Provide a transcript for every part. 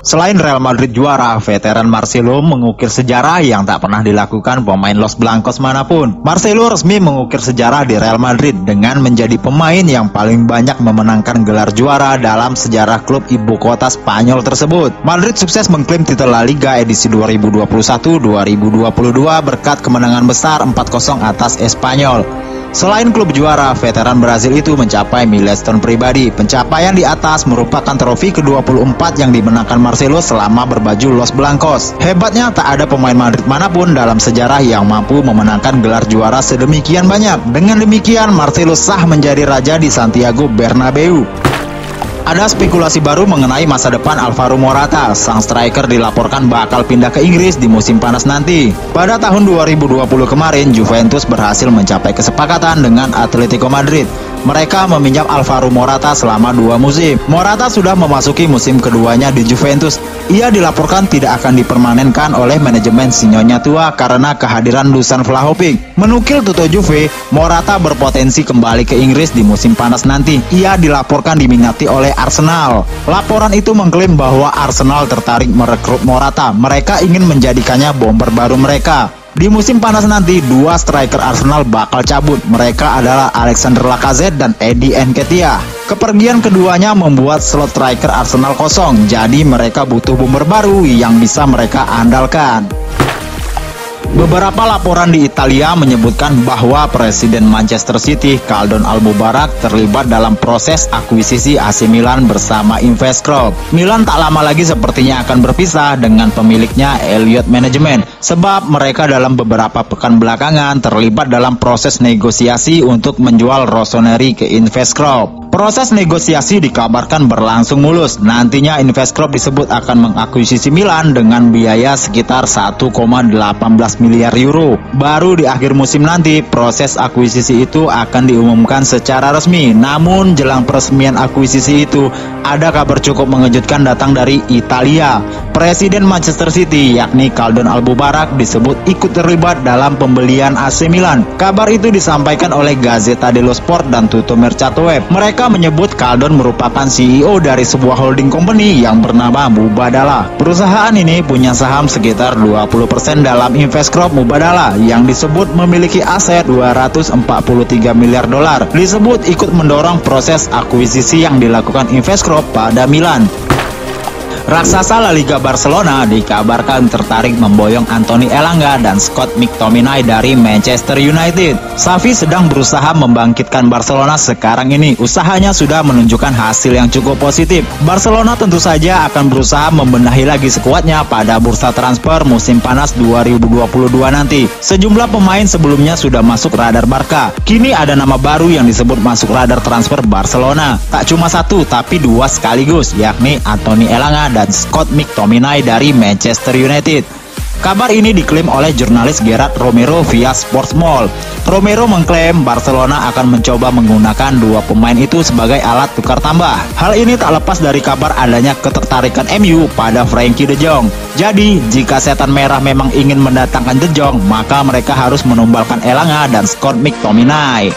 Selain Real Madrid juara, veteran Marcelo mengukir sejarah yang tak pernah dilakukan pemain Los Blancos manapun. Marcelo resmi mengukir sejarah di Real Madrid dengan menjadi pemain yang paling banyak memenangkan gelar juara dalam sejarah klub ibu kota Spanyol tersebut. Madrid sukses mengklaim titel La Liga edisi 2021-2022 berkat kemenangan besar 4-0 atas Espanyol. Selain klub juara, veteran Brazil itu mencapai milestone pribadi. Pencapaian di atas merupakan trofi ke-24 yang dimenangkan Marcelo selama berbaju Los Blancos. Hebatnya, tak ada pemain Madrid manapun dalam sejarah yang mampu memenangkan gelar juara sedemikian banyak. Dengan demikian, Marcelo sah menjadi raja di Santiago Bernabeu. Ada spekulasi baru mengenai masa depan Alvaro Morata. Sang striker dilaporkan bakal pindah ke Inggris di musim panas nanti. Pada tahun 2020 kemarin, Juventus berhasil mencapai kesepakatan dengan Atletico Madrid. Mereka meminjam Alvaro Morata selama 2 musim. Morata sudah memasuki musim keduanya di Juventus. Ia dilaporkan tidak akan dipermanenkan oleh manajemen Sinyonya Tua karena kehadiran Dusan Vlahovic. Menukil Tuto Juve, Morata berpotensi kembali ke Inggris di musim panas nanti. Ia dilaporkan diminati oleh Arsenal. Laporan itu mengklaim bahwa Arsenal tertarik merekrut Morata. Mereka ingin menjadikannya bomber baru mereka. Di musim panas nanti, 2 striker Arsenal bakal cabut. Mereka adalah Alexander Lacazette dan Eddie Nketiah. Kepergian keduanya membuat slot striker Arsenal kosong, jadi mereka butuh bomber baru yang bisa mereka andalkan. Beberapa laporan di Italia menyebutkan bahwa Presiden Manchester City, Khaldun Al-Mubarak, terlibat dalam proses akuisisi AC Milan bersama Investcorp. Milan tak lama lagi sepertinya akan berpisah dengan pemiliknya Elliott Management, sebab mereka dalam beberapa pekan belakangan terlibat dalam proses negosiasi untuk menjual Rossoneri ke Investcorp. Proses negosiasi dikabarkan berlangsung mulus. Nantinya Investcorp disebut akan mengakuisisi Milan dengan biaya sekitar 1,18 miliar euro. Baru di akhir musim nanti, proses akuisisi itu akan diumumkan secara resmi. Namun, jelang peresmian akuisisi itu, ada kabar cukup mengejutkan datang dari Italia. Presiden Manchester City, yakni Khaldun Al-Mubarak, disebut ikut terlibat dalam pembelian AC Milan. Kabar itu disampaikan oleh Gazzetta dello Sport dan Tutto Mercato Web. Mereka menyebut Khaldun merupakan CEO dari sebuah holding company yang bernama Mubadala. Perusahaan ini punya saham sekitar 20% dalam Investcorp Mubadala yang disebut memiliki aset 243 miliar dolar. Disebut ikut mendorong proses akuisisi yang dilakukan Investcorp pada Milan. Raksasa La Liga Barcelona dikabarkan tertarik memboyong Anthony Elanga dan Scott McTominay dari Manchester United. Xavi sedang berusaha membangkitkan Barcelona sekarang ini. Usahanya sudah menunjukkan hasil yang cukup positif. Barcelona tentu saja akan berusaha membenahi lagi skuadnya pada bursa transfer musim panas 2022 nanti. Sejumlah pemain sebelumnya sudah masuk radar Barca. Kini ada nama baru yang disebut masuk radar transfer Barcelona. Tak cuma 1 tapi 2 sekaligus, yakni Anthony Elanga dan Scott McTominay dari Manchester United. Kabar ini diklaim oleh jurnalis Gerard Romero via Sportsmall. Romero mengklaim Barcelona akan mencoba menggunakan 2 pemain itu sebagai alat tukar tambah. Hal ini tak lepas dari kabar adanya ketertarikan MU pada Frenkie de Jong. Jadi, jika setan merah memang ingin mendatangkan de Jong, maka mereka harus menumbalkan Elanga dan Scott McTominay.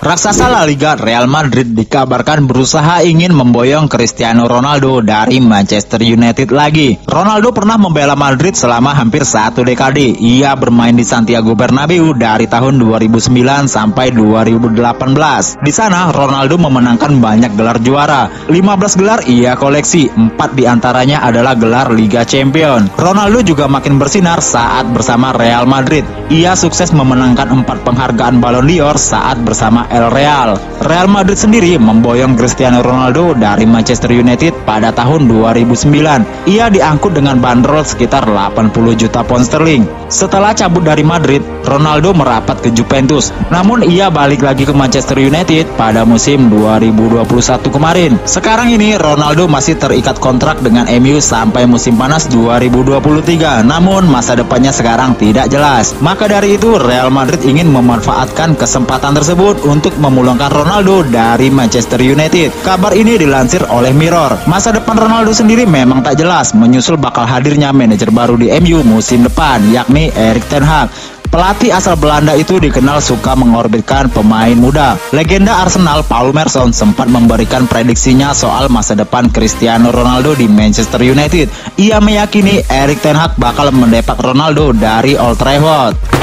Raksasa La Liga Real Madrid dikabarkan berusaha ingin memboyong Cristiano Ronaldo dari Manchester United lagi. Ronaldo pernah membela Madrid selama hampir 1 dekade. Ia bermain di Santiago Bernabeu dari tahun 2009 sampai 2018. Di sana, Ronaldo memenangkan banyak gelar juara. 15 gelar ia koleksi, 4 diantaranya adalah gelar Liga Champions. Ronaldo juga makin bersinar saat bersama Real Madrid. Ia sukses memenangkan 4 penghargaan Ballon d'Or saat bersama El Real. Real Madrid sendiri memboyong Cristiano Ronaldo dari Manchester United pada tahun 2009. Ia diangkut dengan bandrol sekitar 80 juta pound sterling. Setelah cabut dari Madrid, Ronaldo merapat ke Juventus. Namun ia balik lagi ke Manchester United pada musim 2021 kemarin. Sekarang ini Ronaldo masih terikat kontrak dengan MU sampai musim panas 2023. Namun masa depannya sekarang tidak jelas. Maka dari itu Real Madrid ingin memanfaatkan kesempatan tersebut untuk memulangkan Ronaldo dari Manchester United. Kabar ini dilansir oleh Mirror. Masa depan Ronaldo sendiri memang tak jelas menyusul bakal hadirnya manajer baru di MU musim depan, yakni Erik ten Hag. Pelatih asal Belanda itu dikenal suka mengorbitkan pemain muda. Legenda Arsenal Paul Merson sempat memberikan prediksinya soal masa depan Cristiano Ronaldo di Manchester United. Ia meyakini Erik ten Hag bakal mendepak Ronaldo dari Old Trafford.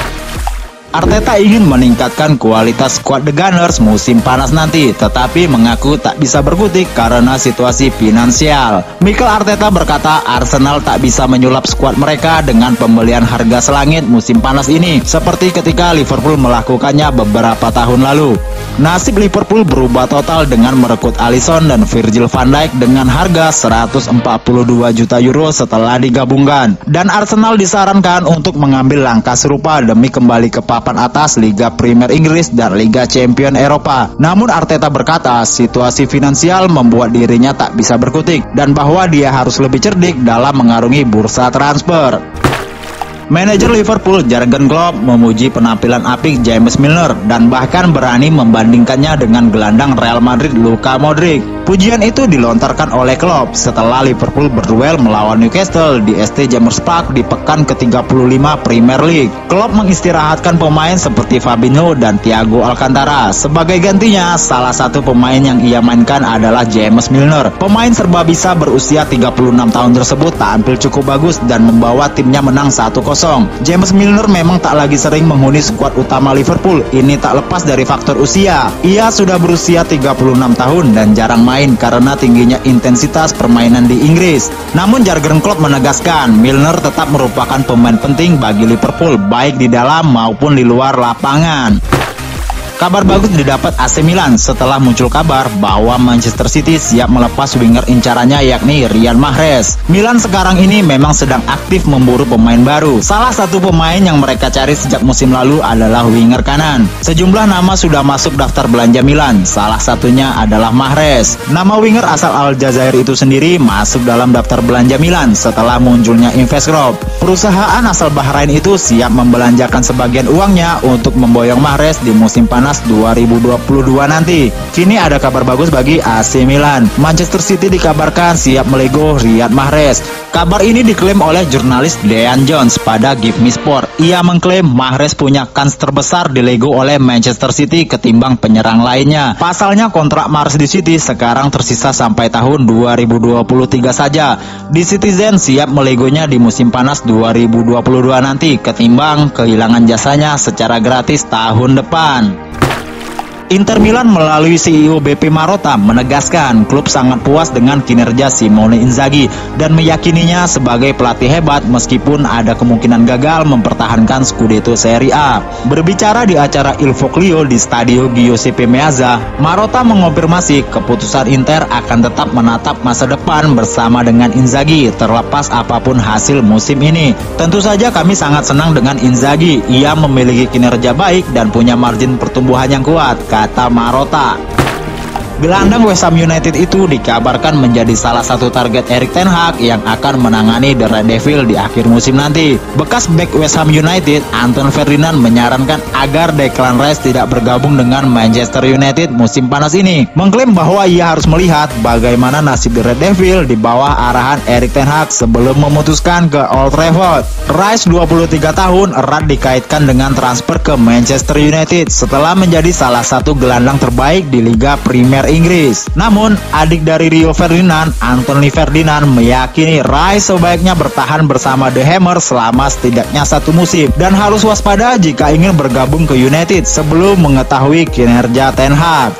Arteta ingin meningkatkan kualitas skuad The Gunners musim panas nanti, tetapi mengaku tak bisa berkutik karena situasi finansial. Mikel Arteta berkata Arsenal tak bisa menyulap skuad mereka dengan pembelian harga selangit musim panas ini, seperti ketika Liverpool melakukannya beberapa tahun lalu. Nasib Liverpool berubah total dengan merekrut Alisson dan Virgil van Dijk dengan harga 142 juta euro setelah digabungkan. Dan Arsenal disarankan untuk mengambil langkah serupa demi kembali ke papan atas Liga Premier Inggris dan Liga Champions Eropa. Namun Arteta berkata situasi finansial membuat dirinya tak bisa berkutik dan bahwa dia harus lebih cerdik dalam mengarungi bursa transfer. Manajer Liverpool Jurgen Klopp memuji penampilan apik James Milner dan bahkan berani membandingkannya dengan gelandang Real Madrid Luka Modric. Pujian itu dilontarkan oleh Klopp setelah Liverpool berduel melawan Newcastle di St James's Park di pekan ke-35 Premier League. Klopp mengistirahatkan pemain seperti Fabinho dan Thiago Alcantara. Sebagai gantinya, salah satu pemain yang ia mainkan adalah James Milner. Pemain serba bisa berusia 36 tahun tersebut tampil cukup bagus dan membawa timnya menang 1-0. James Milner memang tak lagi sering menghuni skuad utama Liverpool. Ini tak lepas dari faktor usia. Ia sudah berusia 36 tahun dan jarang main karena tingginya intensitas permainan di Inggris. Namun Jurgen Klopp menegaskan Milner tetap merupakan pemain penting bagi Liverpool baik di dalam maupun di luar lapangan. Kabar bagus didapat AC Milan setelah muncul kabar bahwa Manchester City siap melepas winger incarannya yakni Riyad Mahrez. Milan sekarang ini memang sedang aktif memburu pemain baru. Salah satu pemain yang mereka cari sejak musim lalu adalah winger kanan. Sejumlah nama sudah masuk daftar belanja Milan, salah satunya adalah Mahrez. Nama winger asal Aljazair itu sendiri masuk dalam daftar belanja Milan setelah munculnya Investcorp. Perusahaan asal Bahrain itu siap membelanjakan sebagian uangnya untuk memboyong Mahrez di musim panas 2022 nanti. Kini ada kabar bagus bagi AC Milan. Manchester City dikabarkan siap melego Riyad Mahrez. Kabar ini diklaim oleh jurnalis Dean Jones pada Give Me Sport. Ia mengklaim Mahrez punya kans terbesar dilego oleh Manchester City ketimbang penyerang lainnya. Pasalnya kontrak Mahrez di City sekarang tersisa sampai tahun 2023 saja. Di Citizen siap melegonya di musim panas 2022 nanti ketimbang kehilangan jasanya secara gratis tahun depan. Inter Milan melalui CEO BP Marotta menegaskan klub sangat puas dengan kinerja Simone Inzaghi dan meyakininya sebagai pelatih hebat meskipun ada kemungkinan gagal mempertahankan Scudetto Serie A. Berbicara di acara Il Foglio di Stadio Giuseppe Meazza, Marotta mengonfirmasi keputusan Inter akan tetap menatap masa depan bersama dengan Inzaghi terlepas apapun hasil musim ini. Tentu saja kami sangat senang dengan Inzaghi, ia memiliki kinerja baik dan punya margin pertumbuhan yang kuat, kata Marotta. Gelandang West Ham United itu dikabarkan menjadi salah satu target Erik ten Hag yang akan menangani The Red Devil di akhir musim nanti. Bekas bek West Ham United, Anton Ferdinand menyarankan agar Declan Rice tidak bergabung dengan Manchester United musim panas ini. Mengklaim bahwa ia harus melihat bagaimana nasib The Red Devil di bawah arahan Erik ten Hag sebelum memutuskan ke Old Trafford. Rice 23 tahun erat dikaitkan dengan transfer ke Manchester United setelah menjadi salah satu gelandang terbaik di Liga Premier Inggris. Namun, adik dari Rio Ferdinand, Anthony Ferdinand, meyakini Rice sebaiknya bertahan bersama The Hammer selama setidaknya 1 musim dan harus waspada jika ingin bergabung ke United sebelum mengetahui kinerja Ten Hag.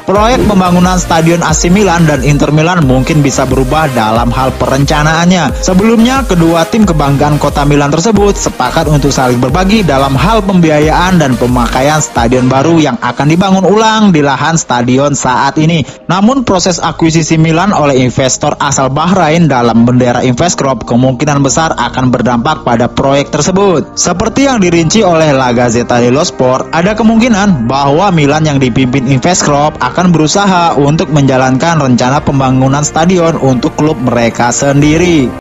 Proyek pembangunan stadion AC Milan dan Inter Milan mungkin bisa berubah dalam hal perencanaannya. Sebelumnya, kedua tim kebanggaan kota Milan tersebut sepakat untuk saling berbagi dalam hal pembiayaan dan pemakaian stadion baru yang akan dibangun ulang di lahan stadion saat ini. Namun, proses akuisisi Milan oleh investor asal Bahrain dalam bendera Investcorp kemungkinan besar akan berdampak pada proyek tersebut. Seperti yang dirinci oleh La Gazzetta dello Sport, ada kemungkinan bahwa Milan yang dipimpin Investcorp akan berusaha untuk menjalankan rencana pembangunan stadion untuk klub mereka sendiri.